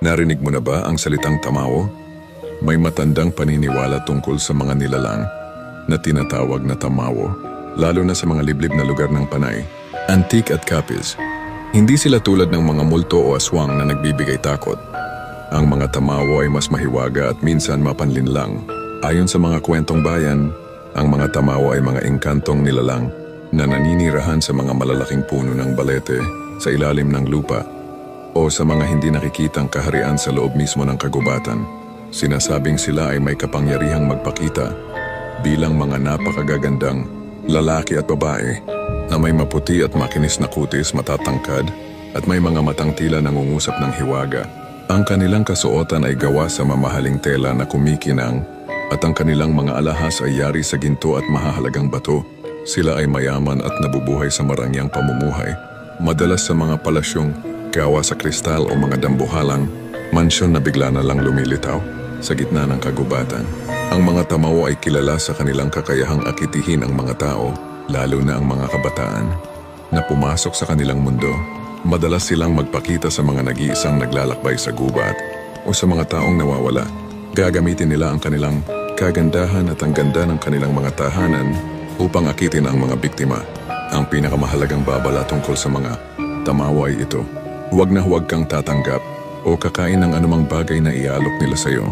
Narinig mo na ba ang salitang tamawo? May matandang paniniwala tungkol sa mga nilalang na tinatawag na tamawo, lalo na sa mga liblib na lugar ng Panay, Antique at Capiz. Hindi sila tulad ng mga multo o aswang na nagbibigay takot. Ang mga tamawo ay mas mahiwaga at minsan mapanlinlang. Ayon sa mga kwentong bayan, ang mga tamawo ay mga engkantong nilalang na naninirahan sa mga malalaking puno ng balete sa ilalim ng lupa o sa mga hindi nakikitang kaharian sa loob mismo ng kagubatan. Sinasabing sila ay may kapangyarihang magpakita bilang mga napakagagandang lalaki at babae na may maputi at makinis na kutis, matatangkad at may mga matang tila nangungusap ng hiwaga. Ang kanilang kasuotan ay gawa sa mamahaling tela na kumikinang at ang kanilang mga alahas ay yari sa ginto at mahahalagang bato. Sila ay mayaman at nabubuhay sa marangyang pamumuhay, madalas sa mga palasyong gawa sa kristal o mga dambuhalang mansyon na bigla na lang lumilitaw sa gitna ng kagubatan. Ang mga tamawo ay kilala sa kanilang kakayahang akitihin ang mga tao, lalo na ang mga kabataan na pumasok sa kanilang mundo. Madalas silang magpakita sa mga nag-iisang naglalakbay sa gubat o sa mga taong nawawala. Gagamitin nila ang kanilang kagandahan at ang ganda ng kanilang mga tahanan upang akitin ang mga biktima. Ang pinakamahalagang babala tungkol sa mga tamawo ay ito: huwag na huwag kang tatanggap o kakain ng anumang bagay na ialok nila sa iyo.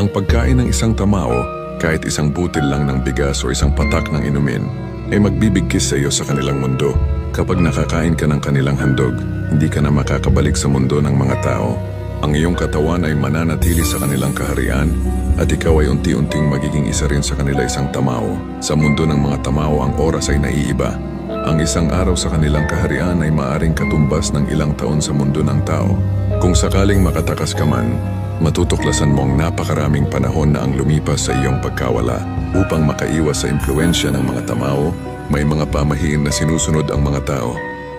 Ang pagkain ng isang tamawo, kahit isang butil lang ng bigas o isang patak ng inumin, ay magbibigkis sa iyo sa kanilang mundo. Kapag nakakain ka ng kanilang handog, hindi ka na makakabalik sa mundo ng mga tao. Ang iyong katawan ay mananatili sa kanilang kaharian at ikaw ay unti-unting magiging isa rin sa kanila, isang tamawo. Sa mundo ng mga tamawo, ang oras ay naiiba. Ang isang araw sa kanilang kaharian ay maaring katumbas ng ilang taon sa mundo ng tao. Kung sakaling makatakas ka man, matutuklasan mong napakaraming panahon na ang lumipas sa iyong pagkawala. Upang makaiwas sa impluensya ng mga tamawo, may mga pamahiin na sinusunod ang mga tao.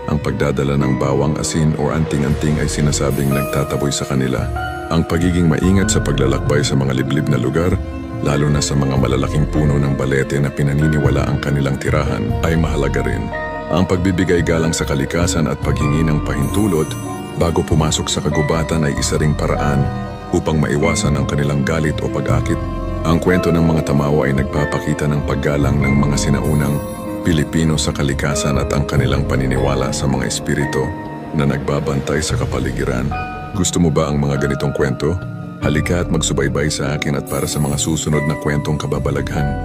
Ang pagdadala ng bawang, asin o anting-anting ay sinasabing nagtataboy sa kanila. Ang pagiging maingat sa paglalakbay sa mga liblib na lugar, lalo na sa mga malalaking puno ng balete na pinaniniwala ang kanilang tirahan, ay mahalaga rin. Ang pagbibigay galang sa kalikasan at paghingi ng pahintulot bago pumasok sa kagubatan ay isa ring paraan upang maiwasan ang kanilang galit o pag-akit. Ang kwento ng mga tamawo ay nagpapakita ng paggalang ng mga sinaunang Pilipino sa kalikasan at ang kanilang paniniwala sa mga espiritu na nagbabantay sa kapaligiran. Gusto mo ba ang mga ganitong kwento? Halika at magsubaybay sa akin at para sa mga susunod na kwentong kababalaghan.